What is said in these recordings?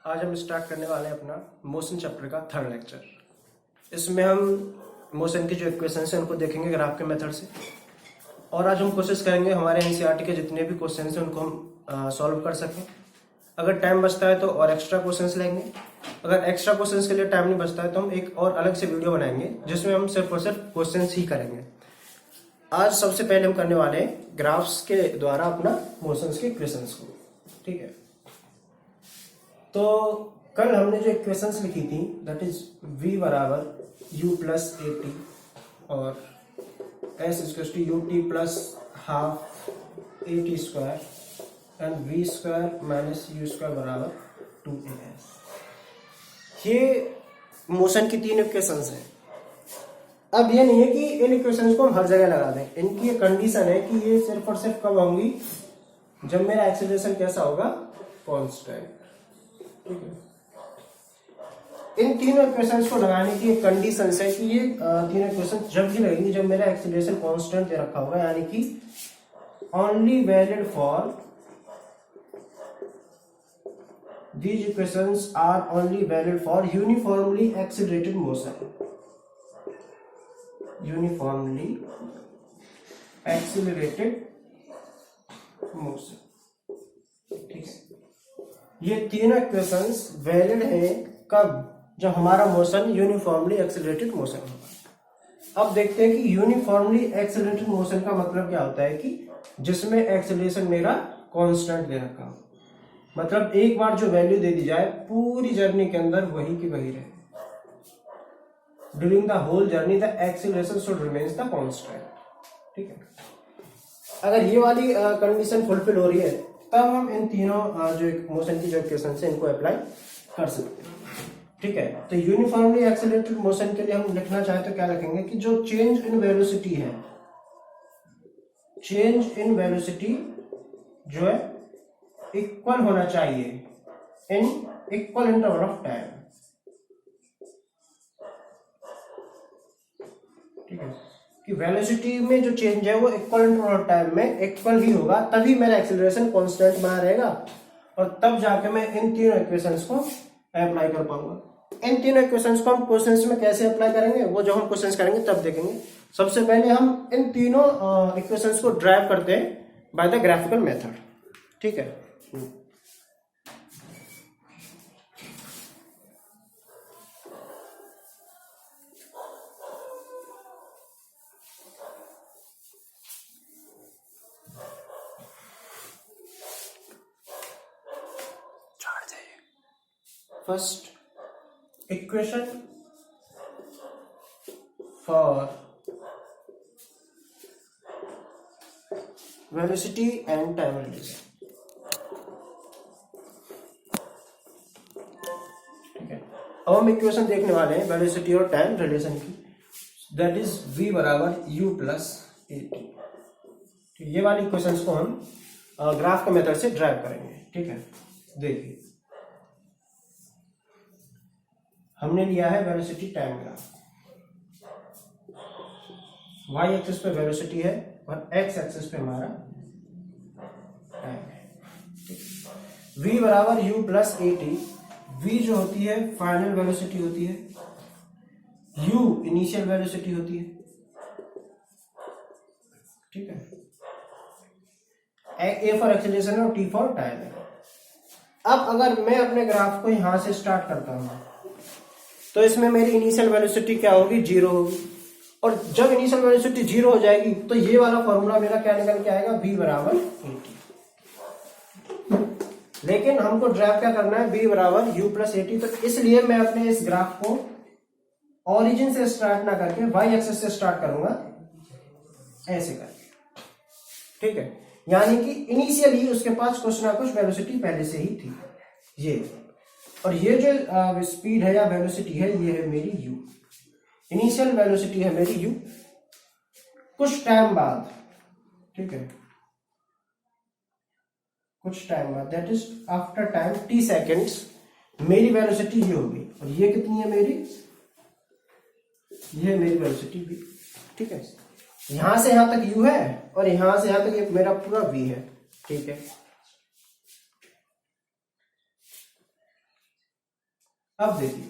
आज हम स्टार्ट करने वाले हैं अपना मोशन चैप्टर का थर्ड लेक्चर। इसमें हम मोशन की जो इक्वेशंस हैं उनको देखेंगे ग्राफ के मेथड से, और आज हम कोशिश करेंगे हमारे एनसीईआरटी के जितने भी क्वेश्चंस हैं उनको हम सॉल्व कर सकें। अगर टाइम बचता है तो और एक्स्ट्रा क्वेश्चंस लेंगे, अगर एक्स्ट्रा क्वेश्चंस के लिए टाइम नहीं बचता है तो हम एक और अलग से वीडियो बनाएंगे जिसमें हम सिर्फ और सिर्फ क्वेश्चंस ही करेंगे। आज सबसे पहले हम करने वाले हैं ग्राफ्स के द्वारा अपना मोशंस के इक्वेशंस को, ठीक है। तो कल हमने जो इक्वेशंस लिखी थी दैट इज v बराबर u प्लस ए टी और s equals to u t plus half a t square and v square minus u square बराबर 2as। ये मोशन की तीन इक्वेशंस हैं। अब ये नहीं है कि इन इक्वेशंस को हम हर जगह लगा दें, इनकी ये कंडीशन है कि ये सिर्फ और सिर्फ कब होंगी जब मेरा एक्सीलरेशन कैसा होगा, कांस्टेंट, ठीक है। इन तीनों इक्वेशंस को लगाने की एक कंडीशन है कि ये तीनों इक्वेशन जब भी लगेंगी जब मेरा एक्सीलरेशन कांस्टेंट दे रखा होगा, यानी कि only valid for these equations are only valid for uniformly accelerated motion, uniformly accelerated motion, ठीक है। ये तीनों इक्वेशंस वैलिड हैं कब, जब हमारा मोशन यूनिफॉर्मली एक्सेलरेटेड मोशन होगा। अब देखते हैं कि यूनिफॉर्मली एक्सेलरेटेड मोशन का मतलब क्या होता है कि जिसमें एक्सेलरेशन मेरा कांस्टेंट दे रखा हो, मतलब एक बार जो वैल्यू दे दी जाए पूरी जर्नी के अंदर वही की वही रहे। During the whole journey the acceleration should remains the constant, ठीक है। अगर ये वाली कंडीशन फुलफिल हो रही है तब हम इन तीनों जो मोशन की जो इक्वेशन है इनको अप्लाई कर सकते हैं, ठीक है। तो यूनिफॉर्मली एक्सेलरेटेड मोशन के लिए हम लिखना चाहे तो क्या लिखेंगे कि जो चेंज इन वेलोसिटी है, चेंज इन वेलोसिटी जो है इक्वल होना चाहिए in equal interval of time, ठीक है। कि वेलोसिटी में जो चेंज है वो इक्वल इंटरवल ऑफ टाइम में इक्वल ही होगा, तभी मेरा एक्सेलरेशन कांस्टेंट बना रहेगा और तब जाके मैं इन तीनों इक्वेशंस को अप्लाई कर पाऊंगा। इन तीनों इक्वेशंस को हम क्वेश्चंस में कैसे अप्लाई करेंगे वो जब हम क्वेश्चंस करेंगे तब देखेंगे। सबसे पहले हम इन तीनों इक्वेशंस को ड्राइव करते हैं बाय द ग्राफिकल मेथड, ठीक है। First equation for velocity and time relation, ठीक है। अब हम इक्वेशन देखने वाले हैं वेलोसिटी और टाइम रिलेशन की, दैट इज v बराबर u प्लस ए टी। ये वाली इक्वेशंस को हम ग्राफ के मेथड से ड्राइव करेंगे, ठीक है। देखिए हमने लिया है velocity time graph, y axis पे वेलोसिटी है और x एक्सिस पे हमारा टाइम है। v बराबर u plus a T. v जो होती है फाइनल वेलोसिटी होती है, u इनिशियल वेलोसिटी होती है, ठीक है। a फॉर एक्सेलरेशन है और t फॉर टाइम है। अब अगर मैं अपने ग्राफ को यहां से स्टार्ट करता हूं तो इसमें मेरी इनिशियल वेलोसिटी क्या होगी, 0 होगी, और जब इनिशियल वेलोसिटी 0 हो जाएगी तो ये वाला फॉर्मूला मेरा क्या निकल के आएगा, v बराबर ए टी। लेकिन हमको ड्राइव क्या करना है, v बराबर u प्लस ए टी। तो इसलिए मैं अपने इस ग्राफ को ओरिजिन से स्टार्ट ना करके y एक्सिस से स्टार्ट करूंगा, ऐसे करके, ठीक है। यानी कि इनिशियली उसके पास कुछ ना कुछ वेलोसिटी पहले से ही थी ये, और ये जो स्पीड है या वेलोसिटी है ये है मेरी u, इनिशियल वेलोसिटी है मेरी u। कुछ टाइम बाद, ठीक है, कुछ टाइम बाद that is after time t seconds मेरी वेलोसिटी ये होगी, और ये कितनी है मेरी, ये है मेरी वेलोसिटी v, ठीक है। यहां से यहां तक u है और यहां से यहां तक ये मेरा पूरा v है, ठीक है। अब देखिए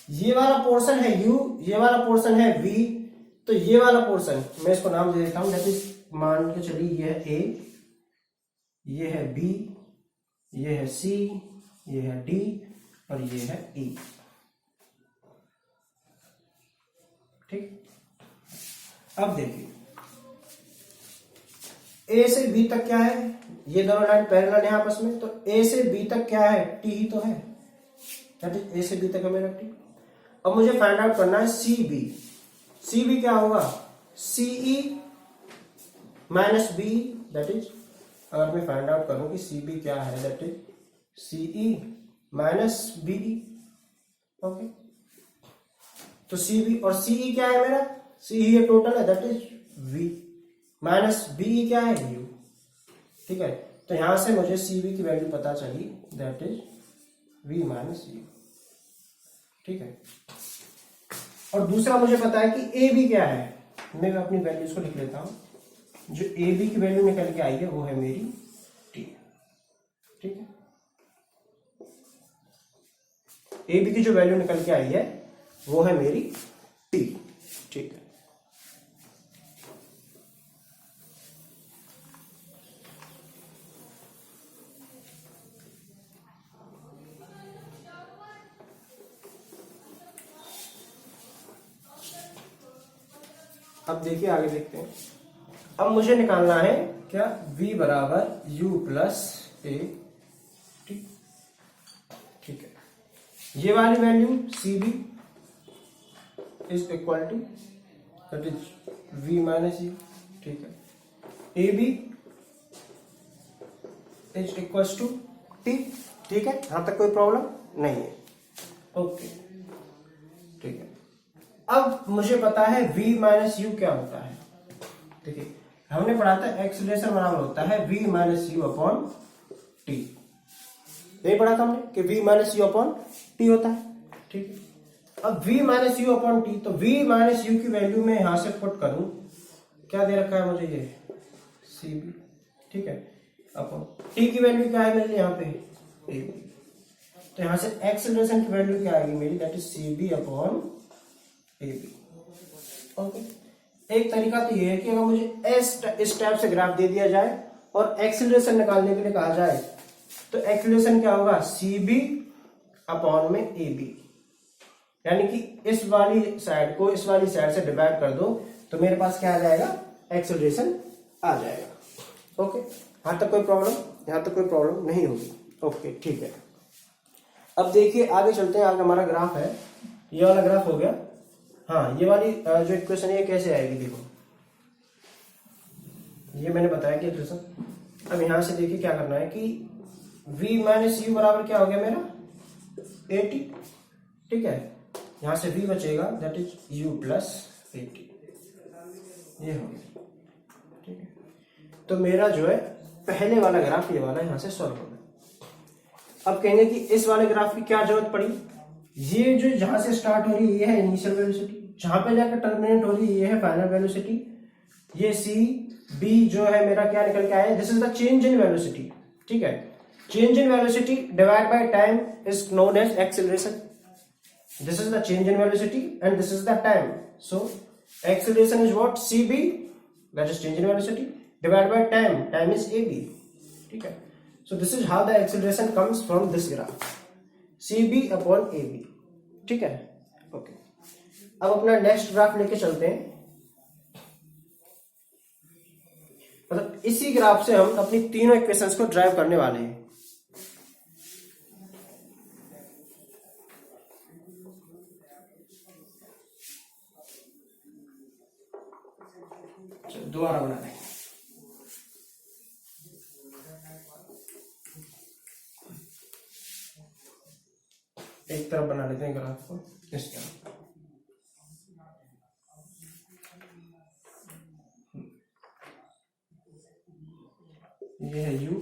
ये वाला पोर्शन है u, ये वाला पोर्शन है v, तो ये वाला पोर्शन मैं इसको नाम दे देता हूं, दैट इज मान के चलिए ये है a, ये है b, ये है c, ये है d और ये है e। ठीक, अब देखिए a से b तक क्या है, ये दोनों लाइन पैरेलल है आपस में, तो a से b तक क्या है, t ही तो है, दैट इज a से b तक है मेरा t। अब मुझे फाइंड आउट करना है cb, cb क्या होगा, ce minus b, that is अगर मैं फाइंड आउट करूं कि cb क्या है, that is ce minus be। Okay, तो cb और ce क्या है मेरा, ce ये टोटल है, that is v minus be क्या है u। ठीक है, तो यहां से मुझे cb की वैल्यू पता चली, that is v minus u। ठीक है, और दूसरा मुझे पता है कि ab क्या है, मैं अपनी वैल्यूज को लिख लेता हूं, जो ab की वैल्यू निकल के आई है वो है मेरी t। ठीक है, ab की जो वैल्यू निकल के आई है वो है मेरी t। ठीक है, अब देखिए आगे देखते हैं। अब मुझे निकालना है क्या, v बराबर u प्लस a। ठीक, ठीक है, ये वाली value cb is equal to that is v minus u। ठीक है, ab is equal to t। ठीक है, यहां तक कोई प्रॉब्लम नहीं है। ओके, ठीक है, अब मुझे पता है v माइनस यू क्या होता है। देखिए हमने पढ़ा था एक्सीलरेशन बराबर होता है v minus you upon T, यही पढ़ा था हमने कि v minus you upon T होता है। ठीक है, अब v minus you upon T, तो v माइनस यू की वैल्यू में यहां से पुट करूं, क्या दे रखा है मुझे, ये cb। ठीक है, अपॉन टी की वैल्यू क्या है मेरे लिए यहाँ पे ab, तो यहां से एक्सीलरेशन की वैल्यू क्या आएगी मेरी, that is cb upon ab। Okay, एक तरीका तो ये है कि अगर मुझे इस टाइप से ग्राफ दे दिया जाए और एक्सीलरेशन निकालने के लिए कहा जाए, तो एक्सीलरेशन क्या होगा, cb अपॉन में ab, यानी कि इस वाली साइड को इस वाली साइड से डिवाइड कर दो तो मेरे पास क्या आ जाएगा, एक्सीलरेशन आ जाएगा। ओके, यहां तक कोई प्रॉब्लम, यहां तक कोई प्रॉब्लम नहीं होगी। ओके, ठीक है, अब देखिए आगे चलते हैं। आगे हमारा ग्राफ है, ये वाला ग्राफ हो गया। हाँ, ये वाली जो इक्वेशन है ये कैसे आएगी, देखो ये मैंने बताया कि इक्वेशन। अब यहां से देखिए क्या करना है कि v माइनस यू बराबर क्या हो गया मेरा 80। ठीक है, यहां से v बचेगा, दैट इज u प्लस 80, ये हो गया। ठीक है, तो मेरा जो है पहले वाला ग्राफ ये वाला यहां से सॉल्व हो गया। अब कहेंगे कि इस वाले ग्राफ की क्या जरूरत पड़ी, ये जो जहां से स्टार्ट हो रही है ये है इनिशियल वेलोसिटी, जहां पे जाकर टर्मिनेट हो रही है ये है फाइनल वेलोसिटी। ये सी बी जो है मेरा क्या निकल के आया, this is the change in velocity. ठीक है, change in velocity divide by time is known as acceleration. This is the change in velocity and this is the time, so acceleration is what, c b, that is change in velocity, divide by time, time is a b. ठीक है, so this is how the acceleration comes from this graph, cb upon ab। ठीक है, okay, अब अपना next graph लेके चलते हैं। मतलब इसी ग्राफ से हम अपनी तीनों इक्वेशंस को ड्राइव करने वाले हैं। दोबारा बना लें, एक तरफ बना लेते हैं ग्राफ को इस तरह। ये है u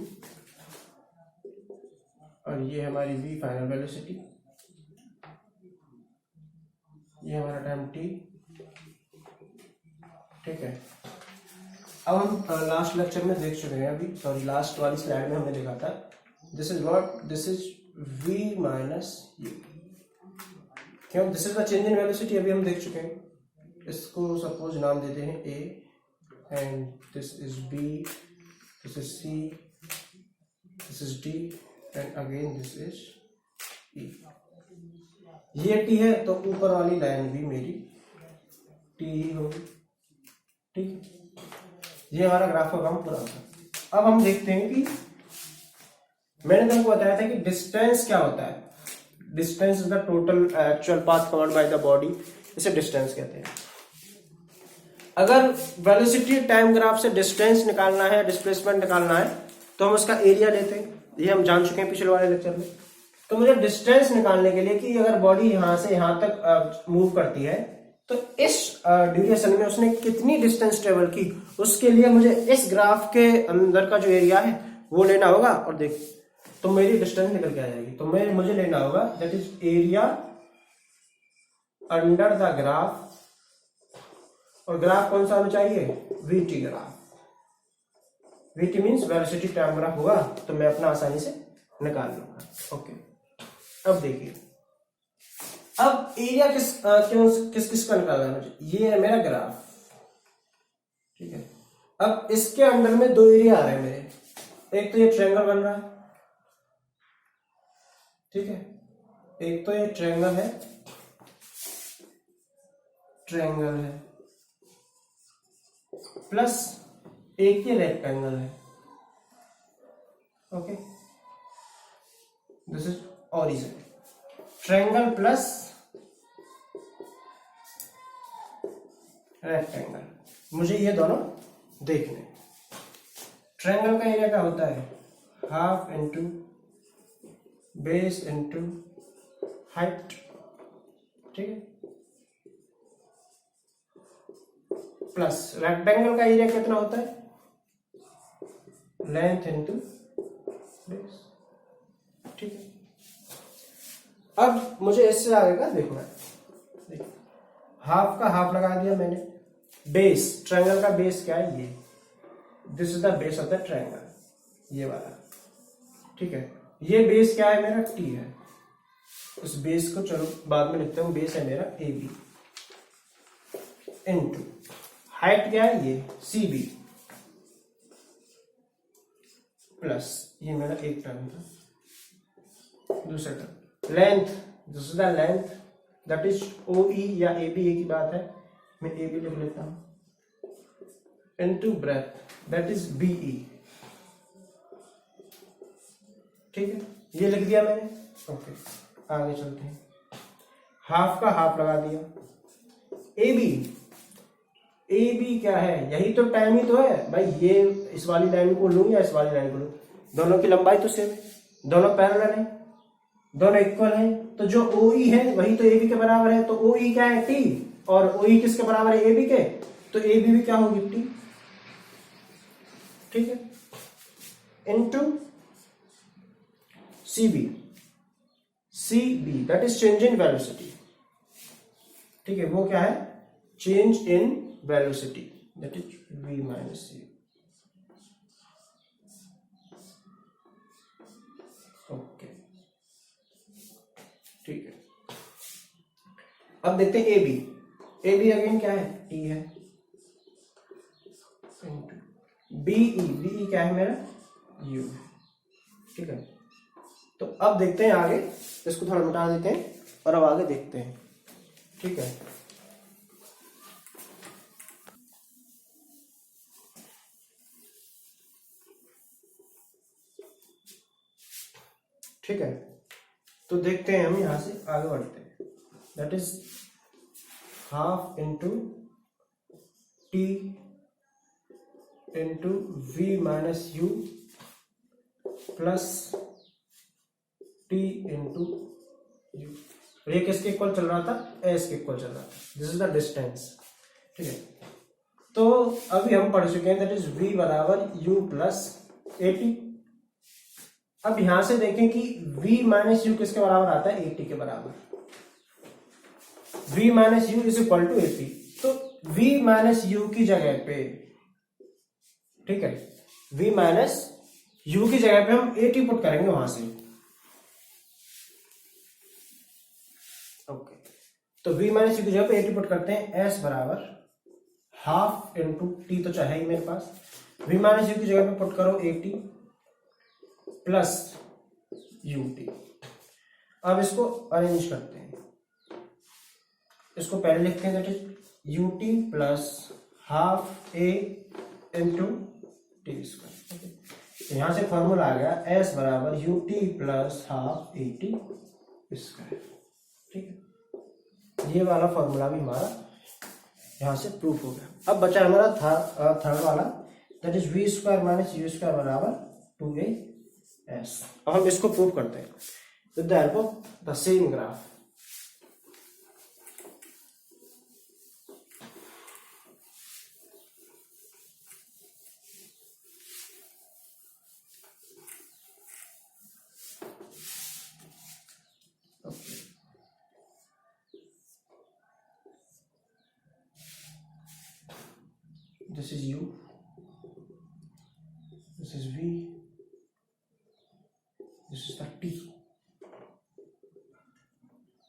और ये हमारी v फाइनल वेलोसिटी, ये हमारा टाइम t। ठीक है, अब हम लास्ट लेक्चर में देख चुके हैं, अभी सॉरी लास्ट वाली स्लाइड में हमने देखा था, this is what, this is v minus u। क्यों? This is the change in velocity, अभी हम देख चुके हैं। इसको सपोज नाम देते हैं a and this is b, this is c, this is d and again this is e। ये t है तो ऊपर वाली लाइन भी मेरी t ही होगी। ठीक है, ये हमारा ग्राफ का काम पूरा होगा। अब हम देखते हैं कि मैंने तुमको बताया था कि डिस्टेंस क्या होता है। Distance is the total actual path covered by the body, इसे डिस्टेंस कहते हैं। अगर वेलोसिटी टाइम ग्राफ से डिस्टेंस निकालना है, डिस्प्लेसमेंट निकालना है, तो हम उसका एरिया लेते हैं। ये हम जान चुके हैं पिछले वाले लेक्चर में। तो मुझे डिस्टेंस निकालने के लिए कि अगर बॉडी यहां से यहां तक मूव करती है तो इस ड्यूरेशन में उसने कितनी डिस्टेंस ट्रेवल की, उसके लिए मुझे इस ग्राफ के अंदर का जो एरिया है वो लेना होगा। और देख, तो मेरी डिस्टेंस निकल के आ जाएगी। तो मुझे लेना होगा that is area under the graph, और ग्राफ कौन सा होना चाहिए? VT graph. VT means velocity time graph होगा, तो मैं अपना आसानी से निकाल लूंगा। ओके, अब देखिए, अब एरिया किस किस का निकालना है मुझे? ये है मेरा ग्राफ। ठीक है, अब इसके अंदर में दो एरिया आ रहे हैं मेरे। एक तो ये ट्रायंगल बन रहा है, ठीक है, एक तो ये ट्रायंगल है, प्लस एक ये रेक्टेंगल है। Okay, this is origin. Triangle plus rectangle, मुझे ये दोनों देखने। ट्रायंगल का एरिया क्या होता है? Half into base into height. ठीक है, प्लस रेक्टेंगल का एरिया कितना होता है? Length into base. ठीक है, अब मुझे इससे आगे का देखना है। देखिए, हाफ का हाफ लगा दिया मैंने। बेस, ट्रायंगल का बेस क्या है? ये, this is the base of the triangle, ये वाला। ठीक है, ये बेस क्या है मेरा? टी है। उस बेस को चलो बाद में लिखता हूं, बेस है मेरा ए बी, इंटू हाइट क्या है? ये सी बी, प्लस ये मेरा एक टर्म था। दूसरा term length, this is the length that is O E या ए बी, एक ही बात है, मैं ए बी लिख लेता हूं, into breadth that is b e. ठीक है, ये लिख दिया मैंने। ओके, आगे चलते हैं। हाफ का हाफ लगा दिया। ए बी क्या है? यही तो टाइम ही तो है भाई। ये इस वाली लाइन को लूं या इस वाली लाइन को लूं, दोनों की लंबाई तो सेम है, दोनों पैरेलल है, दोनों इक्वल है। तो जो ओ ई है वही तो ए बी के बराबर है। तो ओ ई क्या है? टी, और ओ ई किसके बराबर है? ए बी के। तो ए बी भी क्या होगी? टी। ठीक है, into c b that is change in velocity. ठीक है, वो क्या है? Change in velocity, that is v minus c. Okay, ठीक है, अब देखते हैं ए बी अगेन क्या है? टी है, बीई क्या है मेरा? यू। ठीक है, तो अब देखते हैं आगे, इसको थोड़ा मिटा देते हैं और अब आगे देखते हैं। ठीक है, ठीक है, तो देखते हैं हम यहां से आगे बढ़ते हैं। That is half into t into v minus u plus t into u. ये किसके इक्वल चल रहा था? एस के इक्वल चल रहा था। This is the distance. ठीक है, तो अभी हम पढ़ चुके हैं दैट इज v बराबर u प्लस ए टी। अब यहां से देखें कि v माइनस यू किसके बराबर आता है? ए टी के बराबर। v minus u is equal to a t. तो v माइनस यू की जगह पे, ठीक है, v माइनस यू की जगह पे हम ए टी पुट करेंगे वहां से। ओके, तो v माइनस यू की जगह पे 80 पुट करते हैं। s बराबर हाफ इंटू टी तो चाहे ही मेरे पास, v माइनस यू की जगह पे पुट करो 80 प्लस यू टी। अब इसको अरेंज करते हैं, इसको पहले लिखते हैं, that is you t plus half A into T square. तो यहां से फॉर्मूला आ गया s बराबर you t plus half a t square. ठीक है, ये वाला फॉर्मूला भी हमारा यहां से प्रूफ हो गया। अब बचा हमारा थर्ड वाला, that is v square minus u square बराबर 2as। अब हम इसको प्रूव करते हैं with the help of the same graph. This is u, this is v, this is the t.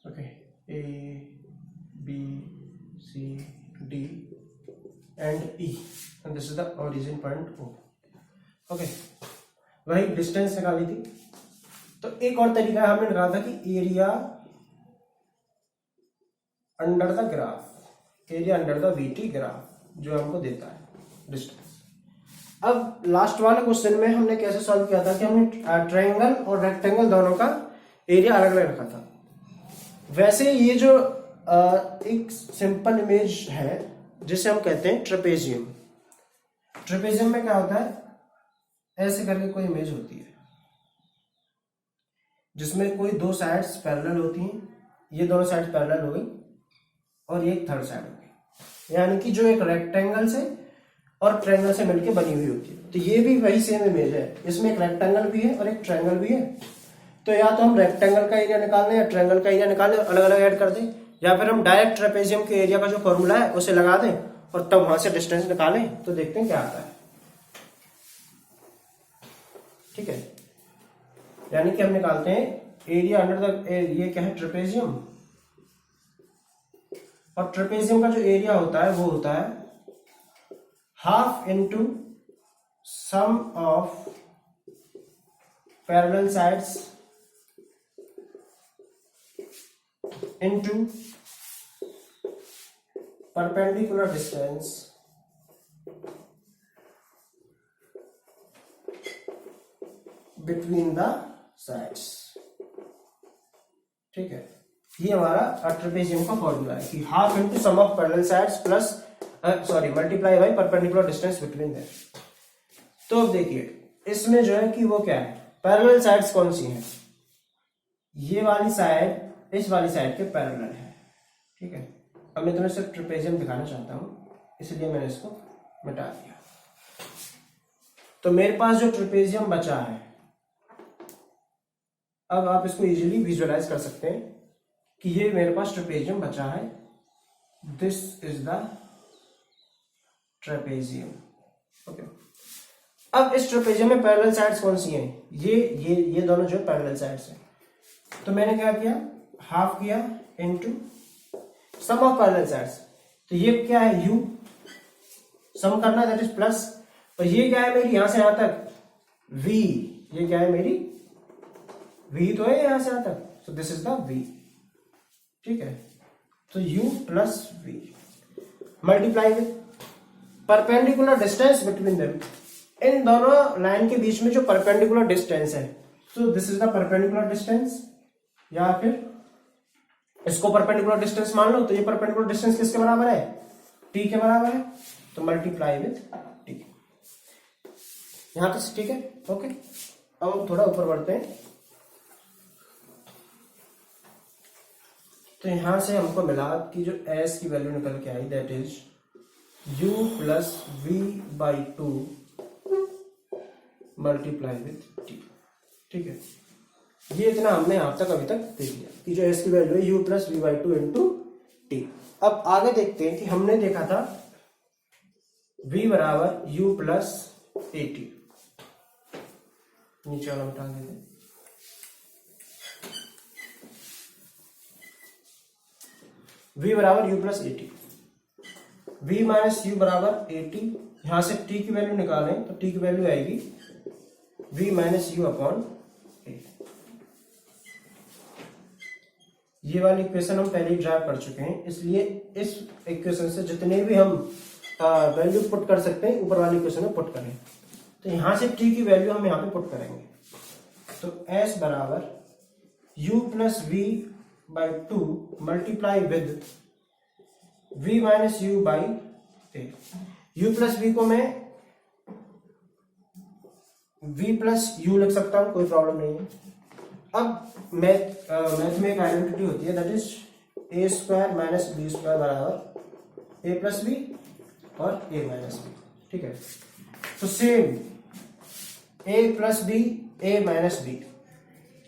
Okay, a, b, c, d and e, and this is the origin point o. Okay, वही distance निकाली थी। तो एक और तरीका हमने निकाला था कि area under the graph, area under the VT graph जो हमको देता है डिस्टेंस। अब लास्ट वाले क्वेश्चन में हमने कैसे सॉल्व किया था कि हमने ट्रायंगल और रेक्टेंगल दोनों का एरिया अलग अलग रखा था। वैसे ये जो एक सिंपल इमेज है जिसे हम कहते हैं ट्रेपेजियम। ट्रेपेजियम में क्या होता है, ऐसे करके कोई इमेज होती है जिसमें कोई दो साइड्स पैरेलल होती हैं, ये दोनों साइड्स पैरेलल हो गई और ये एक थर्ड साइड हो गई, यानी कि जो एक रेक्टेंगल से और ट्रायंगल से मिलके बनी हुई होती है। तो ये भी वही सेम इमेज है, इसमें एक रेक्टेंगल भी है और एक ट्रायंगल भी है। तो या तो हम रेक्टेंगल का एरिया निकाल लें या ट्रायंगल का एरिया निकाल लें, अलग अलग ऐड कर दें, या फिर हम डायरेक्ट ट्रेपेजियम के एरिया का जो फॉर्मूला है उसे लगा दें और तब वहां से डिस्टेंस निकालें। तो देखते हैं क्या आता है। ठीक है, यानी कि हम निकालते हैं एरिया अंडर द, ये क्या है ट्रेपेजियम, और ट्रेपेजियम का जो एरिया होता है वो होता है half into sum of parallel sides into perpendicular distance between the sides. ठीक है, ये हमारा ट्रेपेजियम का फॉर्मूला है कि half into sum of parallel sides plus multiply by perpendicular distance between them. तो अब देखिए इसमें जो है कि वो क्या है, पैरेलल साइड्स कौन सी हैं, ये वाली साइड इस वाली साइड के पैरेलल है। ठीक है, अब मैं तुम्हें सिर्फ ट्रेपेजियम दिखाना चाहता हूं इसलिए मैंने इसको मिटा दिया। तो मेरे पास जो ट्रेपेजियम बचा है, अब आप इसको इजीली विजुअलाइज कर सकते हैं कि ये मेरे पास ट्रेपेजियम बचा है, this is the trapezium. Okay, अब इस ट्रेपेजियम में पैरेलल साइड्स कौन सी हैं, ये दोनों जो पैरेलल साइड्स हैं। तो मैंने क्या किया, हाफ किया into sum of parallel sides. तो ये क्या है, u सम करना है, दैट इज प्लस, और ये क्या है मेरी यहां से यहां तक v, ये क्या है मेरी v तो है यहां से यहां तक, so this is the v। ठीक है, तो u plus v multiply with perpendicular distance between them, इन दोनों लाइन के बीच में जो परपेंडिकुलर डिस्टेंस है, so this is the perpendicular distance, या फिर इसको परपेंडिकुलर डिस्टेंस मान लो। तो ये परपेंडिकुलर डिस्टेंस किसके बराबर है, t के बराबर है, तो मल्टीप्लाई विद t। यहां तक ठीक है। ओके, अब हम थोड़ा ऊपर बढ़ते हैं। तो यहां से हमको मिला कि जो s की वैल्यू निकल के आई, that is u plus v by 2 multiply with t। ठीक है, ये इतना हमने यहां तक अभी तक देख लिया कि जो s की वैल्यू है u plus v by 2 into t. अब आगे देखते हैं कि हमने देखा था v बराबर u प्लस ए टी, नीचे वाला उठा देते हैं। v बराबर u plus a T, v minus you बराबर ए टी। यहां से t की वैल्यू निकालें तो t की वैल्यू आएगी v माइनस यू अपॉन ए। ये वाली इक्वेशन हम पहले ही ड्राइव कर चुके हैं, इसलिए इस इक्वेशन से जितने भी हम वैल्यू पुट कर सकते हैं ऊपर वाली इक्वेशन में पुट करें। तो यहां से t की वैल्यू हम यहां पे पुट करेंगे, तो s बराबर u plus v by two multiply with v minus u by a. u plus v को मैं v प्लस यू लिख सकता हूं, कोई प्रॉब्लम नहीं है। अब मैथ में एक आइडेंटिटी होती है, that is A square minus b square बराबर ए प्लस बी और ए माइनस बी। ठीक है, तो same a plus b a minus b,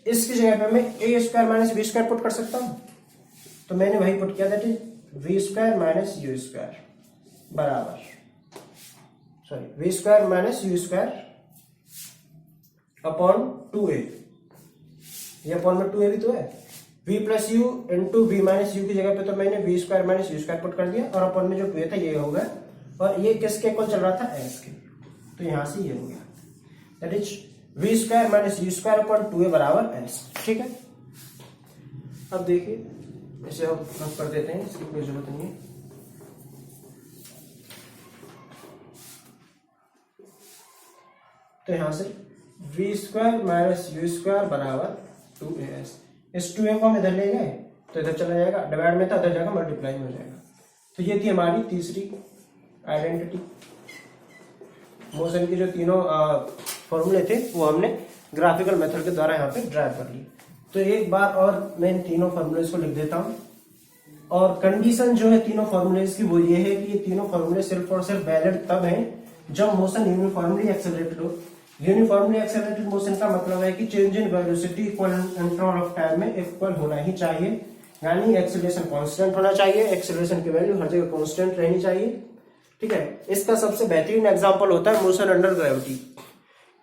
इसकी जगह पे मैं a square minus b square put कर सकता हूं, तो मैंने वही पुट किया, that is v square minus u square बराबर, sorry v square minus u square upon 2a। ये अपॉन में 2a भी तो है, v plus u into v minus u की जगह पे तो मैंने v square minus u square put कर दिया, और अपॉन में जो 2a था ये होगा, और ये किसके इक्वल चल रहा था, s के, तो यहां से ये हो गया, that is v square minus u square upon 2a बराबर s। ठीक है, अब देखिए इसे हम कर देते हैं, इसकी कोई जरूरत नहीं है। तो यहां से v square minus u square बराबर 2as, इस 2a को हम इधर ले गए तो इधर चला जाएगा, डिवाइड में था इधर जाएगा मल्टीप्लाई में हो जाएगा। तो ये थी हमारी तीसरी आइडेंटिटी। मोशन के जो तीनों फॉर्मूले थे वो हमने ग्राफिकल मेथड के द्वारा यहाँ पे ड्राइव कर लिए। तो एक बार और मैं इन तीनों फॉर्मूलेज को लिख देता हूँ, और कंडीशन जो है तीनों फॉर्मूलेज की वो ये है कि ये तीनों फॉर्मूले सिर्फ और सिर्फ वैलिड तब हैं जब मोशन यूनिफॉर्मली एक्सेलरेटेड हो। यूनिफॉर्मली एक्सेलरेटेड मोशन का मतलब है कि change in velocity equal interval of time में इक्वल होना ही चाहिए, यानी एक्सेलरेशन कांस्टेंट होना चाहिए, एक्सेलरेशन की वैल्यू हर जगह कांस्टेंट रहनी चाहिए। ठीक है, इसका सबसे बेहतरीन एग्जांपल होता है मोशन अंडर ग्रेविटी,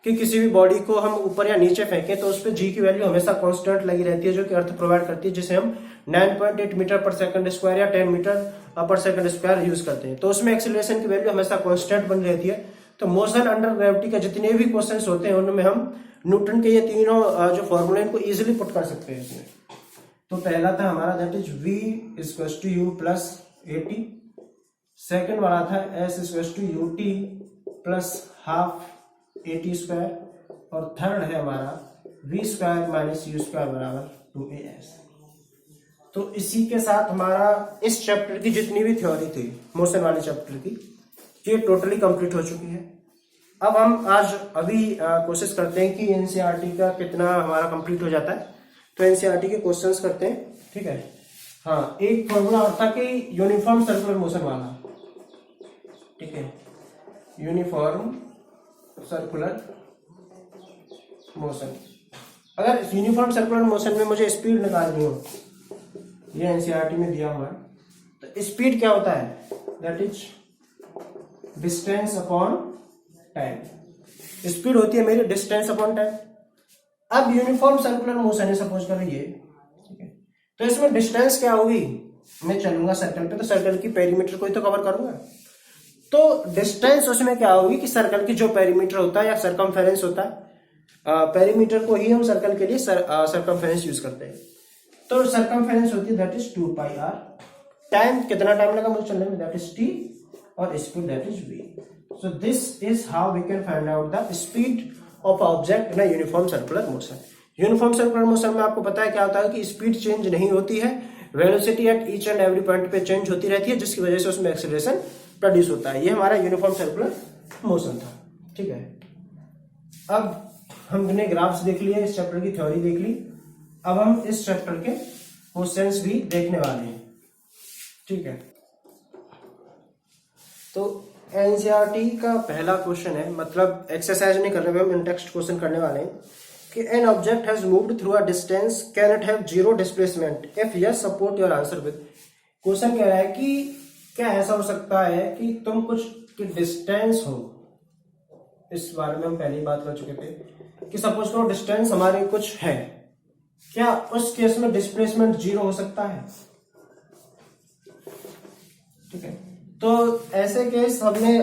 कि किसी भी बॉडी को हम ऊपर या नीचे फेंके तो उस पर जी की वैल्यू हमेशा कांस्टेंट लगी रहती है, जो कि अर्थ प्रोवाइड करती है, जिसे हम 9.8 मीटर पर सेकंड स्क्वायर या 10 मीटर पर सेकंड स्क्वायर यूज करते हैं। तो उसमें एक्सेलरेशन की वैल्यू हमेशा कांस्टेंट बनी रहती है। तो मोशन अंडर ग्रेविटी के जितने भी क्वेश्चंस होते हैं उनमें हम न्यूटन के ये तीनों जो फॉर्मूले इनको इजिली पुट कर सकते हैं इसमें। तो पहला था हमारा that is v equals to u plus a t, second वाला था s equals to u t plus half a t square, और थर्ड है हमारा v square minus u square बराबर 2as। तो इसी के साथ हमारा इस चैप्टर की जितनी भी थ्योरी थी मोशन वाले चैप्टर की, ये टोटली कंप्लीट हो चुकी है। अब हम आज अभी कोशिश करते हैं कि एनसीईआरटी का कितना हमारा कंप्लीट हो जाता है। तो एनसीईआरटी के क्वेश्चंस करते हैं। ठीक है, हाँ एक फॉर्मूला और था कि यूनिफॉर्म सर्कुलर मोशन वाला। ठीक है, यूनिफॉर्म सर्कुलर मोशन, अगर यूनिफॉर्म सर्कुलर मोशन में मुझे स्पीड निकालनी हो, ये एनसीईआरटी में दिया हुआ है, तो स्पीड क्या होता है, that is distance upon time. Speed होती है मेरी डिस्टेंस अपॉन टाइम। अब यूनिफॉर्म सर्कुलर मोशन है, सपोज कर रही है, ठीक है, तो इसमें डिस्टेंस क्या होगी, मैं चलूंगा सर्कल पे तो सर्कल की पेरीमीटर को ही तो कवर करूंगा। तो डिस्टेंस उसमें क्या होगी कि सर्कल की जो पेरीमीटर होता है या सर्कमफेरेंस होता है, पेरीमीटर को ही हम सर्कल के लिए सर्कमफेरेंस यूज करते हैं। तो सर्कमफेरेंस होती है that is 2 pi r. Time कितना टाइम लगा मुझे चलने में, दैट इज टी, और speed that is v. So this is how we can find out the speed of object in uniform circular motion. Uniform circular motion में आपको पता है क्या होता है कि स्पीड चेंज नहीं होती है, velocity at each and every point पे चेंज होती रहती है, जिसकी वजह से उसमें एक्सेलरेशन प्रोड्यूस होता है। ये हमारा यूनिफॉर्म सर्कुलर मोशन था। ठीक है, अब हमने ग्राफ्स देख लिए, इस चैप्टर की थ्योरी देख ली, अब हम इस चैप्टर के क्वेश्चंस भी देखने वाले हैं। ठीक है, तो एनसीईआरटी का पहला क्वेश्चन है, मतलब एक्सरसाइज नहीं करने में हम टेक्स्ट क्वेश्चन करने वाले हैं कि an object has moved through a distance can it have zero displacement, if yes support your answer with. Question कह रहा है कि क्या ऐसा हो सकता है कि तुम कुछ की डिस्टेंस हो, इस बारे में हम पहले ही बात कर चुके थे कि सपोज करो डिस्टेंस हमारे कुछ है, क्या उस केस में डिस्प्लेसमेंट जीरो हो सकता है। ठीक है। तो ऐसे केस हमने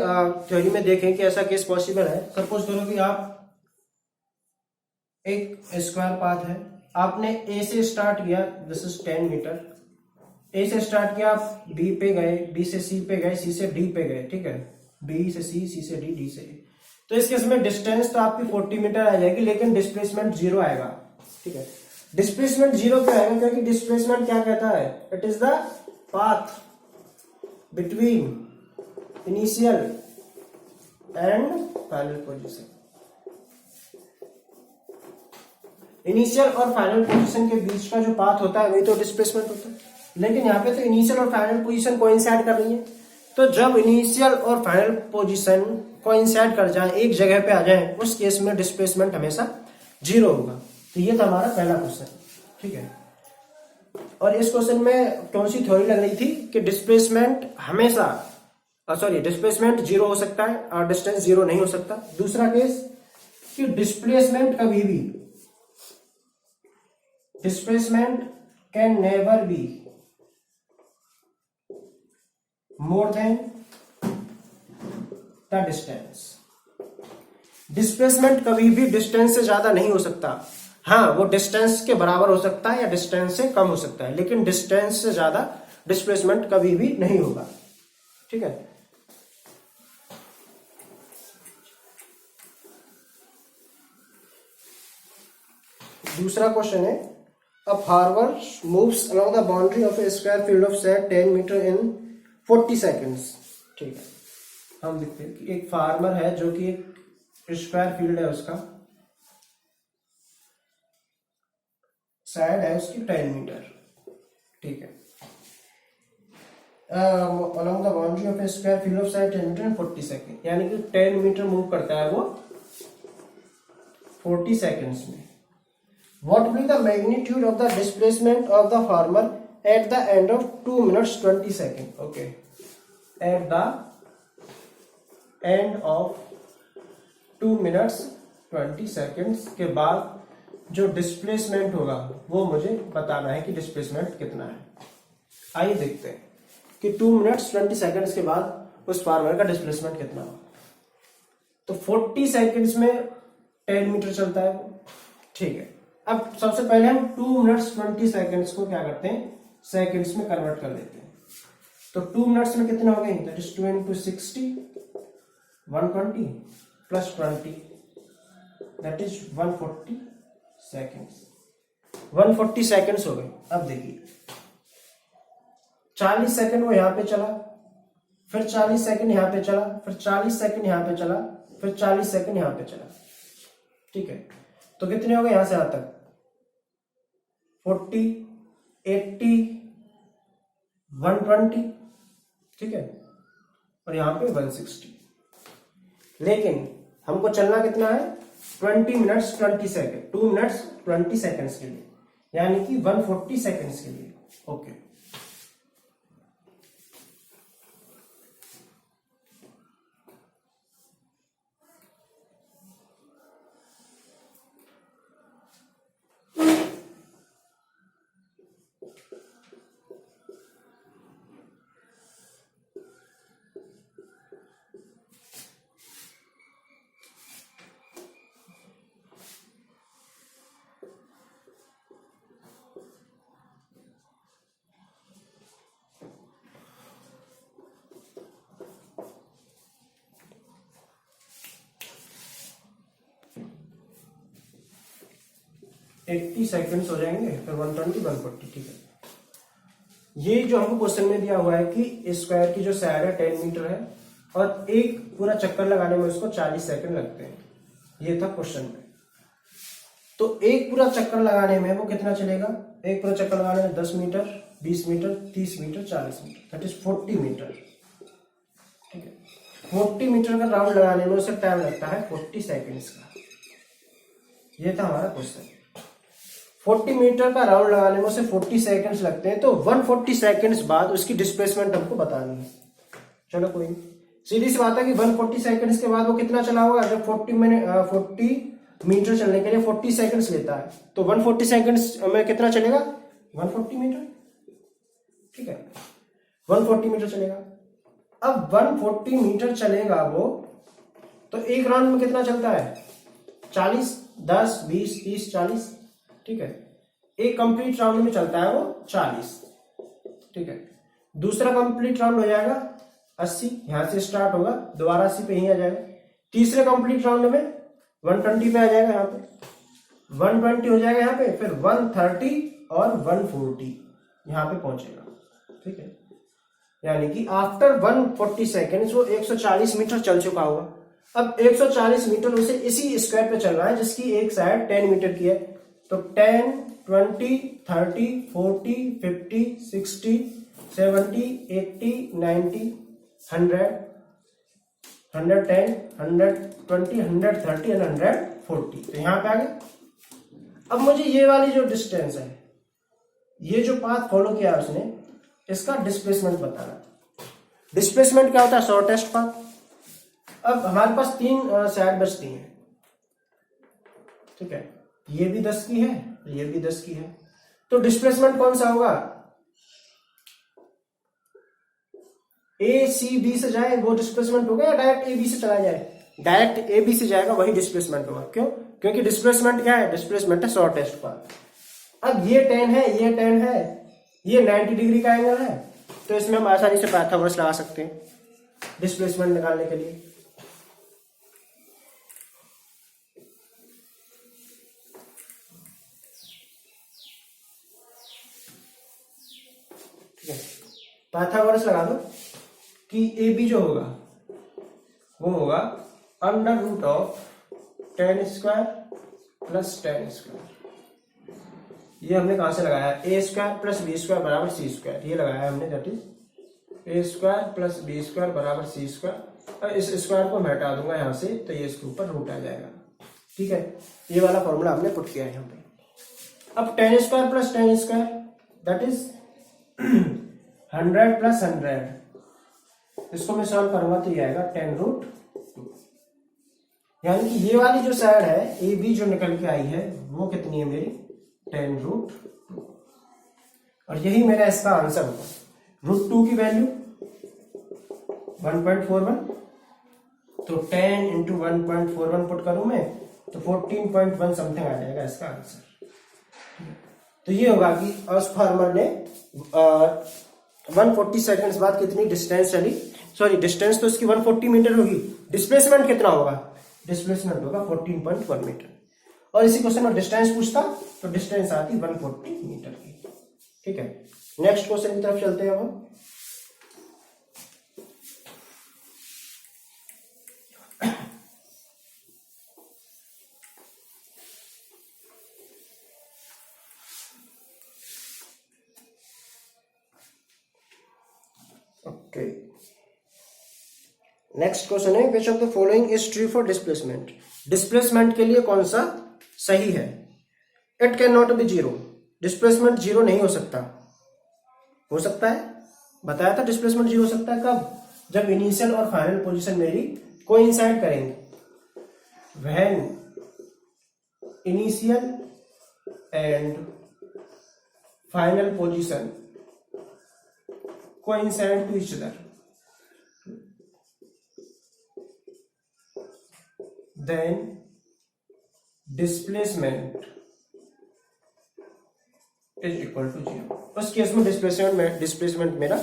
थ्योरी में देखे कि ऐसा केस पॉसिबल है। सपोज करो कि आप एक स्क्वायर पाथ है, आपने ए से स्टार्ट किया, दिस इज 10 मीटर, ए से स्टार्ट किया, आप बी पे गए, बी से सी पे गए, सी से डी पे गए, ठीक है, बी से सी, सी से डी, डी से ए। तो इस केस में डिस्टेंस तो आपकी 40 मीटर आ जाएगी, लेकिन डिस्प्लेसमेंट 0 आएगा, ठीक है। डिस्प्लेसमेंट 0 क्यों आएगा? क्योंकि डिस्प्लेसमेंट क्या कहता है? It is the path between initial and final position. Initial और फाइनल पोजीशन के बीच का जो पाथ होता है वही तो डिस्प्लेसमेंट होता है। लेकिन यहाँ पे तो इनिशियल और फाइनल पोजीशन कोइंसाइड कर रही है, तो जब इनिशियल और फाइनल पोजीशन कोइंसाइड कर जाए, एक जगह पे आ जाए, उस केस में डिस्प्लेसमेंट हमेशा 0 होगा। तो ये था हमारा पहला क्वेश्चन, ठीक है। और इस क्वेश्चन में कौन सी थ्योरी लग रही थी कि डिस्प्लेसमेंट हमेशा डिस्प्लेसमेंट 0 हो सकता है और डिस्टेंस 0 नहीं हो सकता। दूसरा केस कि डिस्प्लेसमेंट कभी भी, displacement can never be more than the distance. Displacement कभी भी डिस्टेंस से ज्यादा नहीं हो सकता। हाँ, वो डिस्टेंस के बराबर हो सकता है या डिस्टेंस से कम हो सकता है, लेकिन डिस्टेंस से ज्यादा डिस्प्लेसमेंट कभी भी नहीं होगा, ठीक है। दूसरा क्वेश्चन है, a farmer moves along the boundary of a square field of sand 10 meter in 40 seconds, ठीक है। हम लिखते हैं कि एक फार्मर है जो कि एक स्क्वायर फील्ड है, उसका सैंड है उसकी 10 मीटर, ठीक है। Along the boundary of a square field of sand 10 meter in 40 second, यानी कि 10 मीटर मूव करता है वो 40 सेकेंड्स में। What will be the magnitude of the displacement of the farmer at the end of 2 minutes 20 seconds? Okay, at the end of 2 minutes 20 seconds के बाद जो displacement होगा वो मुझे बताना है कि डिस्प्लेसमेंट कितना है। आइए देखते हैं कि 2 मिनट्स 20 सेकेंड्स के बाद उस फार्मर का डिस्प्लेसमेंट कितना होगा। तो 40 सेकेंड्स में 10 मीटर चलता है वो, ठीक है। अब सबसे पहले हम 2 मिनट्स 20 सेकेंड्स को क्या करते हैं, सेकेंड्स में कन्वर्ट कर लेते हैं। तो 2 मिनट्स में कितना हो गए? That is 2 into 60, 120 plus 20, that is 140 seconds. 140 seconds हो गए। अब देखिए 40 सेकेंड वो यहां पे चला, फिर 40 सेकेंड यहां पे चला, फिर 40 सेकेंड यहां पे चला, फिर 40 सेकेंड यहां पे चला, ठीक है। तो कितने हो गए यहां से यहां तक? 40, 80, 120, ठीक है, और यहां पे 160। लेकिन हमको चलना कितना है? 20 मिनट्स 20 सेकेंड, 2 मिनट्स 20 सेकेंड्स के लिए, यानी कि 140 सेकेंड्स के लिए। ओके, एट्टी सेकेंड्स हो जाएंगे, फिर 120, 140, ठीक है। ये जो हमको क्वेश्चन में दिया हुआ है कि स्क्वायर की जो साइड है 10 मीटर है और एक पूरा चक्कर लगाने में उसको 40 सेकंड लगते हैं, ये था क्वेश्चन में। तो एक पूरा चक्कर लगाने में वो कितना चलेगा? एक पूरा चक्कर लगाने में 10 meter, 20 meter, 30 meter, 40 meter, that is 40 meter, ठीक है। 40 मीटर का राउंड लगाने में उसे टाइम लगता है 40 सेकेंड्स का। ये था हमारा क्वेश्चन। 40 मीटर का राउंड लगाने में उसे 40 सेकंड्स लगते हैं, तो 140 सेकंड्स बाद उसकी डिस्प्लेसमेंट हमको बतानी है। चलो कोई नहीं, सीधी सी बात है कि 140 सेकंड्स के बाद वो कितना चला होगा? जब 40 मीटर चलने के लिए 40 सेकंड्स लेता है, तो 140 सेकंड्स में कितना चलेगा? 140 मीटर, ठीक है, 140 मीटर चलेगा। अब 140 मीटर चलेगा वो, तो एक राउंड में कितना चलता है? 40, 10, 20, 30, 40, ठीक है। एक कंप्लीट राउंड में चलता है वो 40, ठीक है। दूसरा कंप्लीट राउंड हो जाएगा 80, यहां से स्टार्ट होगा, दोबारा 80 पे ही आ जाएगा। तीसरे कंप्लीट राउंड में 120 पे आ जाएगा, यहाँ पे 120 हो जाएगा यहाँ पे, फिर 130 और 140 यहाँ पे पहुंचेगा, ठीक है। यानी कि आफ्टर 140 सेकेंड्स वो 140 मीटर चल चुका होगा। अब 140 मीटर उसे इसी स्क्वायर पे चल रहा है जिसकी एक साइड 10 मीटर की है, तो 10, 20, 30, 40, 50, 60, 70, 80, 90, 100, 110, 120, 130 और 140, तो यहाँ पे आ गए। अब मुझे ये वाली जो डिस्टेंस है, ये जो पाथ फॉलो किया उसने, इसका डिस्प्लेसमेंट बताना। डिस्प्लेसमेंट क्या होता है? Shortest path. अब हमारे पास 3 साइड बचती हैं, ठीक है। ये भी 10 की है, ये भी 10 की है, तो डिस्प्लेसमेंट कौन सा होगा? ए सी बी से जाए वो डिस्प्लेसमेंट होगा, या डायरेक्ट ए बी से चला जाए? डायरेक्ट ए बी से जाएगा वही डिस्प्लेसमेंट होगा। क्यों? क्योंकि डिस्प्लेसमेंट क्या है? डिस्प्लेसमेंट है शॉर्टेस्ट पाथ। अब ये 10 है, ये 10 है, ये 90 डिग्री का एंगल है, तो इसमें हम आसानी से पाइथागोरस लगा सकते हैं डिस्प्लेसमेंट निकालने के लिए। ठीक है, पाइथागोरस लगा दो कि ए बी जो होगा वो होगा under root of 10 square plus 10 square. ये हमने कहां से लगाया? A square plus B square बराबर सी स्क्वायर, ये लगाया हमने, that is A square plus B square बराबर सी स्क्वायर। और इस स्क्वायर को मैं हटा दूंगा यहाँ से, तो ये इसके ऊपर रूट आ जाएगा, ठीक है। ये वाला फॉर्मूला हमने पुट किया है यहाँ पे। अब 10 square plus 10 square that is 100 plus 100, इसको मैं सॉल्व करूंगा तो ये आएगा 10 रूट। यानी कि ये वाली जो साइड है ए बी जो निकल के आई है वो कितनी है मेरी? 10 रूट, और यही मेरा इसका आंसर होगा। रूट 2 की वैल्यू 1.41, तो 10 इंटू 1.41 पुट करूं मैं तो 14.1 समथिंग आ जाएगा इसका आंसर। तो ये होगा कि उस फार्मर ने 140 सेकेंड्स बाद कितनी डिस्टेंस चली, सॉरी डिस्टेंस तो इसकी 140 मीटर होगी, डिस्प्लेसमेंट कितना होगा? डिस्प्लेसमेंट होगा 14.1 मीटर। और इसी क्वेश्चन में डिस्टेंस पूछता तो डिस्टेंस आती 140 मीटर की, ठीक है। नेक्स्ट क्वेश्चन की तरफ चलते हैं अब हम। ओके, नेक्स्ट क्वेश्चन है which of the following is true for displacement. Displacement के लिए कौन सा सही है? It can not be zero, displacement zero नहीं हो सकता। हो सकता है, बताया था डिस्प्लेसमेंट जीरो हो सकता है कब? जब इनिशियल और फाइनल पोजीशन मेरी कोइंसाइड करेंगे। When initial and final position coincide to each other, then displacement is equal to 0। उस केस में डिस्प्लेसमेंट मेरा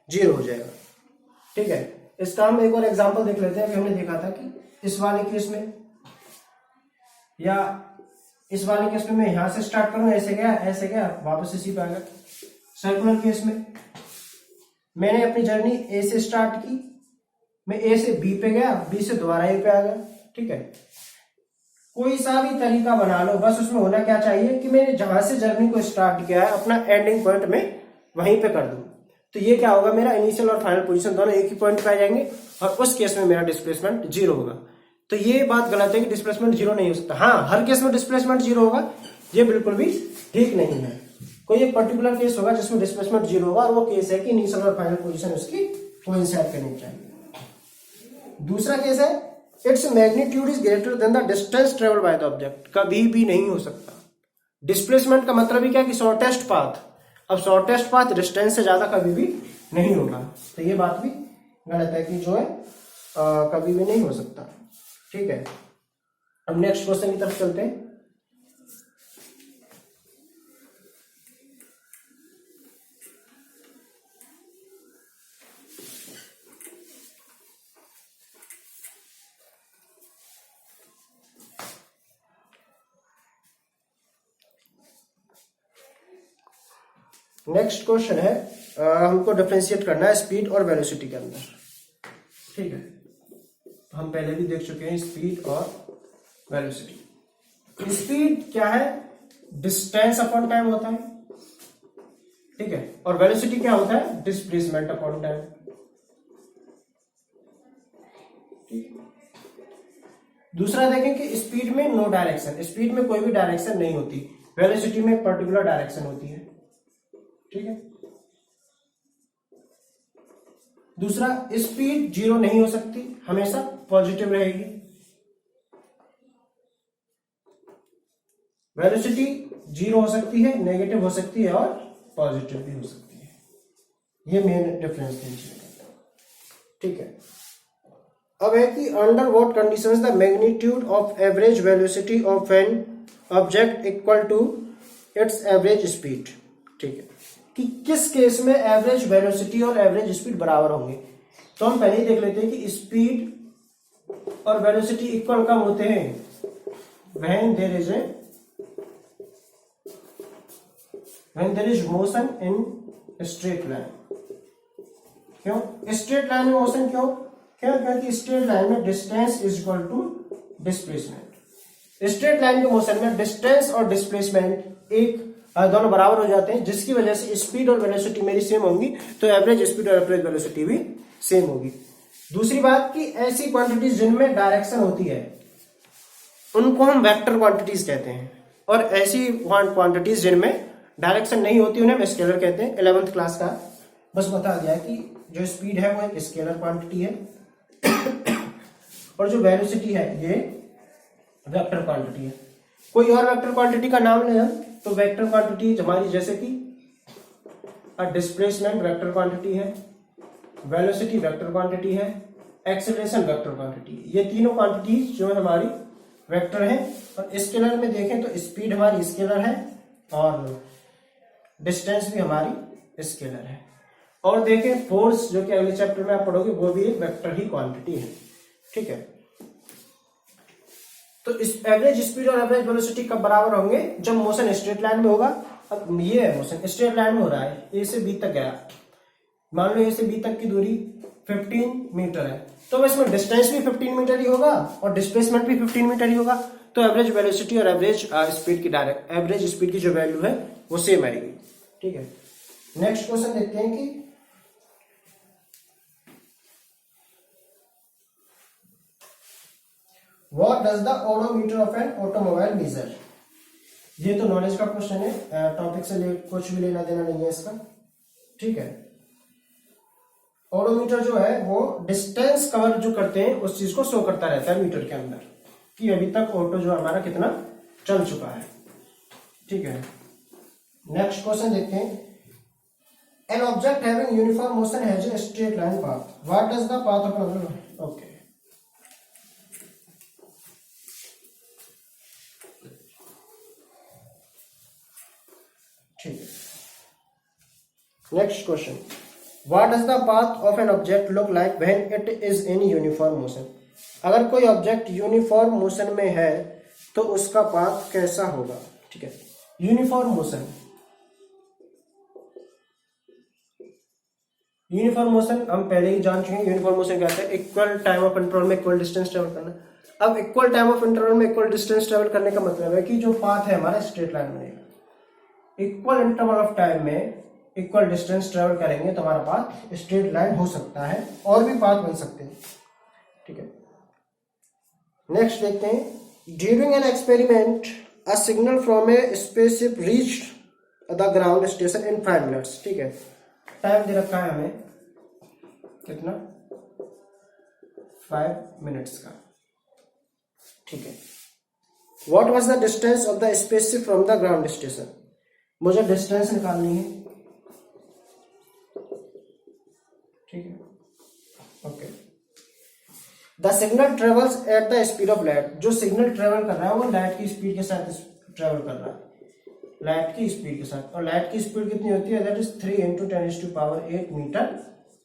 0 हो जाएगा, ठीक है। इसका हम एक और एग्जांपल देख लेते हैं कि हमने देखा था कि इस वाले केस में या इस वाले केस में मैं यहां से स्टार्ट करूं, ऐसे गया वापस इसी पे आ गया। सर्कुलर केस में मैंने अपनी जर्नी ए से स्टार्ट की, मैं ए से बी पे गया, बी से दोबारा ए पे आ गया, ठीक है। कोई सा भी तरीका बना लो, बस उसमें होना क्या चाहिए कि मैंने जहां से जर्नी को स्टार्ट किया है अपना एंडिंग पॉइंट में वहीं पे कर दूं। तो ये क्या होगा, मेरा इनिशियल और फाइनल पोजीशन दोनों एक ही पॉइंट पे आ जाएंगे, और उस केस में मेरा डिस्प्लेसमेंट 0 होगा। तो ये बात गलत है कि डिस्प्लेसमेंट 0 नहीं हो सकता। हाँ, हर केस में डिस्प्लेसमेंट 0 होगा, ये बिल्कुल भी ठीक नहीं है। कोई एक पर्टिकुलर केस होगा जिसमें डिस्प्लेसमेंट 0 होगा, और वो केस है कि इनिशियल और फाइनल पोजीशन उसकी कोइंसाइड करनी चाहिए। दूसरा केस है its magnitude is greater than the distance travelled by the object. कभी भी नहीं हो सकता। डिस्प्लेसमेंट का मतलब ही क्या कि शॉर्टेस्ट पाथ। अब शॉर्टेस्ट पाथ डिस्टेंस से ज्यादा कभी भी नहीं होगा, तो ये बात भी गलत है कि जो है कभी भी नहीं हो सकता। ठीक है, अब नेक्स्ट क्वेश्चन की तरफ चलते हैं। नेक्स्ट क्वेश्चन है, हमको डिफरेंशिएट करना है स्पीड और वेलोसिटी के अंदर। ठीक है, हम पहले भी देख चुके हैं स्पीड और वेलोसिटी। स्पीड क्या है, डिस्टेंस अपॉन टाइम होता है। ठीक है, और वेलोसिटी क्या होता है, डिस्प्लेसमेंट अपॉन टाइम। दूसरा देखें कि स्पीड में नो डायरेक्शन, स्पीड में कोई भी डायरेक्शन नहीं होती, वेलोसिटी में एक पर्टिकुलर डायरेक्शन होती है। ठीक है, दूसरा स्पीड जीरो नहीं हो सकती, हमेशा पॉजिटिव रहेगी। वेलोसिटी जीरो हो सकती है, नेगेटिव हो सकती है और पॉजिटिव भी हो सकती है। ये मेन डिफरेंस है। ठीक है, अब है कि under what conditions the magnitude of average velocity of an object equal to its average speed. ठीक है, कि किस केस में एवरेज वेलोसिटी और एवरेज स्पीड बराबर होंगे। तो हम पहले ही देख लेते हैं कि स्पीड और वेलोसिटी इक्वल कब होते हैं, when there is motion in straight line. क्यों स्ट्रेट लाइन में मोशन, क्योंकि स्ट्रेट लाइन में distance is equal to displacement. Straight line के मोशन में डिस्टेंस और डिस्प्लेसमेंट एक दोनों बराबर हो जाते हैं, जिसकी वजह से स्पीड और वेलोसिटी मेरी सेम होंगी, तो एवरेज स्पीड और एवरेज वेलोसिटी भी सेम होगी। दूसरी बात कि ऐसी क्वांटिटीज जिनमें डायरेक्शन होती है उनको हम वेक्टर क्वांटिटीज कहते हैं, और ऐसी क्वांटिटीज जिनमें डायरेक्शन नहीं होती उन्हें हम स्केलर कहते हैं। 11th क्लास का बस बता दिया कि जो स्पीड है वो एक स्केलर क्वांटिटी है और जो वेलोसिटी है ये वेक्टर क्वांटिटी है। कोई और वेक्टर क्वांटिटी का नाम लें तो वेक्टर क्वांटिटी हमारी जैसे कि डिस्प्लेसमेंट वेक्टर क्वांटिटी है, वेलोसिटी वेक्टर क्वांटिटी है, एक्सेलरेशन वेक्टर क्वांटिटी। ये तीनों क्वांटिटी जो है हमारी वेक्टर है। और स्केलर में देखें तो स्पीड हमारी स्केलर है और डिस्टेंस भी हमारी स्केलर है। और देखें फोर्स, जो कि अगले चैप्टर में आप पढ़ोगे, वो भी एक वेक्टर ही क्वांटिटी है। ठीक है, तो इस एवरेज स्पीड और एवरेज वेलोसिटी कब बराबर होंगे, जब मोशन स्ट्रेट लाइन में होगा। अब ये है मोशन स्ट्रेट लाइन में हो रहा है, ए से बी तक गया, मान लो ए से बी तक की दूरी 15 मीटर है, तो इसमें डिस्टेंस भी 15 मीटर ही होगा और डिस्प्लेसमेंट भी 15 मीटर ही होगा। तो एवरेज वेलोसिटी और एवरेज स्पीड की एवरेज स्पीड की जो वैल्यू है वो सेम आएगी। ठीक है, नेक्स्ट क्वेश्चन देखते हैं कि What does the odometer of an automobile measure? ये तो नॉलेज का क्वेश्चन है, टॉपिक से कुछ भी लेना देना नहीं है इसका। ठीक है, ओडोमीटर जो है वो डिस्टेंस कवर जो करते हैं उस चीज को शो करता रहता है मीटर के अंदर कि अभी तक ऑटो जो हमारा कितना चल चुका है। ठीक है, नेक्स्ट क्वेश्चन देखते हैं। An object having uniform motion has a straight line path, what does the path of an okay. ठीक है, next question, what does the path of an object look like when it is in uniform motion. अगर कोई object uniform motion में है तो उसका path कैसा होगा। ठीक है, यूनिफॉर्म मोशन, यूनिफॉर्म मोशन हम पहले ही जान चुके हैं। यूनिफॉर्म मोशन कहते हैं इक्वल टाइम ऑफ इंटरवल में इक्वल डिस्टेंस ट्रेवल करना। अब इक्वल टाइम ऑफ इंटरवल में इक्वल डिस्टेंस ट्रेवल करने का मतलब है कि जो पाथ है हमारा स्ट्रेट लाइन बनेगा। इक्वल इंटरवल ऑफ टाइम में इक्वल डिस्टेंस ट्रेवल करेंगे तो हमारा पाथ स्ट्रेट लाइन हो सकता है, और भी पाथ बन सकते हैं। ठीक है, नेक्स्ट देखते हैं। During an experiment a signal from A spaceship reached the ground station in 5 minutes. ठीक है, टाइम दे रखा है हमें कितना, 5 मिनट्स का। ठीक है, what was the distance of the spaceship from the ground station. मुझे डिस्टेंस निकालनी है। ठीक है, okay. The signal travels at the speed of light, जो सिग्नल ट्रेवल कर रहा है वो लाइट की स्पीड के साथ ट्रेवल कर रहा है, लाइट की स्पीड के साथ। और लाइट की स्पीड कितनी होती है, दैट इज 3 × 10⁸ मीटर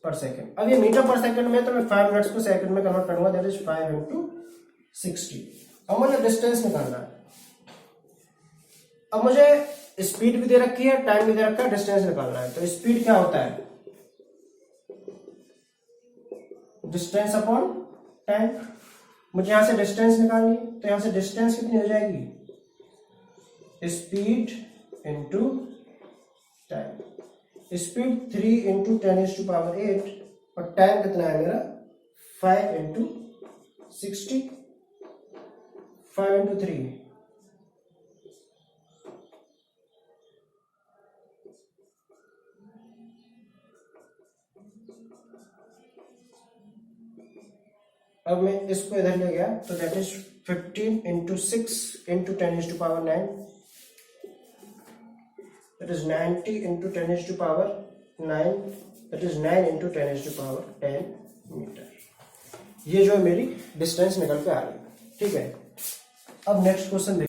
पर सेकेंड। अब ये मीटर पर सेकेंड में तो मैं 5 मिनट्स को सेकेंड में कन्वर्ट करूंगा, दैट इज 5 × 60। अब मुझे डिस्टेंस निकालना है। अब मुझे स्पीड भी दे रखी है, टाइम भी दे रखा है, डिस्टेंस निकालना है। तो स्पीड क्या होता है, डिस्टेंस अपॉन टाइम। मुझे यहां से डिस्टेंस निकालनी है, तो यहां से डिस्टेंस कितनी हो जाएगी, स्पीड इंटू टाइम। स्पीड 3 × 10⁸ और टाइम कितना है मेरा 5 × 60, 5 × 3 अब मैं इसको इधर ले गया तो that is 15 × 6 × 10⁹, that is 90 × 10⁹, that is 9 × 10⁻10 meter. ये जो मेरी डिस्टेंस निकल के आ रही है, ठीक है। अब नेक्स्ट क्वेश्चन देखिए।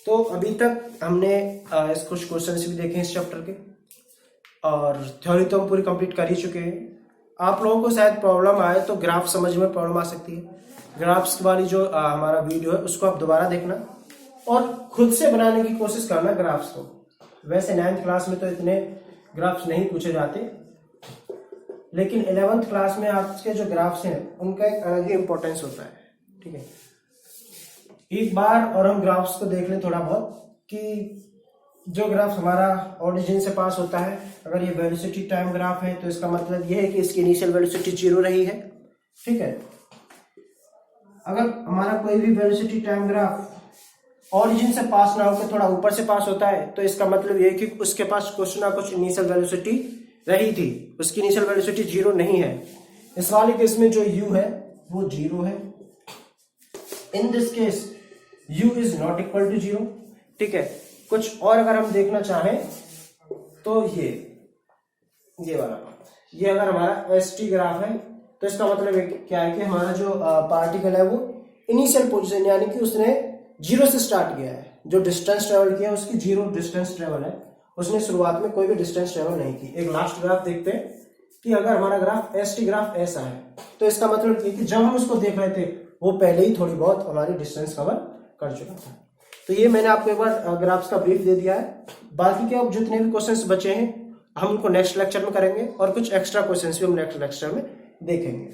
तो अभी तक हमने इस कुछ क्वेश्चंस भी देखे इस चैप्टर के, और थ्योरी तो हम पूरी कंप्लीट कर ही चुके हैं। आप लोगों को शायद प्रॉब्लम आए तो ग्राफ समझ में प्रॉब्लम आ सकती है। ग्राफ्स वाली जो हमारा वीडियो है उसको आप दोबारा देखना और खुद से बनाने की कोशिश करना ग्राफ्स को। वैसे 9th क्लास में तो इतने ग्राफ्स नहीं पूछे जाते, लेकिन 11th क्लास में आपके जो ग्राफ्स हैं उनका एक अलग ही इंपॉर्टेंस होता है, ठीक है। एक बार और हम ग्राफ्स को देख लें थोड़ा बहुत कि जो ग्राफ हमारा ओरिजिन से पास होता है, अगर ये वेलोसिटी टाइम ग्राफ है तो इसका मतलब ये है कि इसकी इनिशियल वेलोसिटी 0 रही है, ठीक है। अगर हमारा कोई भी वेलोसिटी टाइम ग्राफ ओरिजिन से पास ना होकर थोड़ा ऊपर से पास होता है तो इसका मतलब ये है कि उसके पास कुछ ना कुछ इनिशियल वेलोसिटी रही थी, उसकी इनिशियल वेलोसिटी 0 नहीं है। इस वाले केस में जो u है वो 0 है। In this case u is not equal to 0, ठीक है। कुछ और अगर हम देखना चाहें तो ये वाला ये अगर हमारा st ग्राफ है तो इसका मतलब क्या है कि हमारा जो पार्टिकल है वो इनिशियल पोजीशन यानी कि उसने 0 से स्टार्ट किया है। जो डिस्टेंस ट्रेवल किया उसकी 0 डिस्टेंस ट्रेवल है, उसने शुरुआत में कोई भी डिस्टेंस ट्रेवल नहीं की। एक लास्ट ग्राफ देखते हैं कि अगर हमारा ग्राफ st ग्राफ ऐसा है तो इसका मतलब ये कि जब हम उसको देख रहे थे वो पहले ही थोड़ी बहुत हमारी डिस्टेंस कवर कर चुका था। तो ये मैंने आपको एक बार ग्राफ्स का ब्रीफ दे दिया है। बाकी के अब जितने भी क्वेश्चंस बचे हैं हम उनको नेक्स्ट लेक्चर में करेंगे और कुछ एक्स्ट्रा क्वेश्चंस भी हम नेक्स्ट लेक्चर में देखेंगे।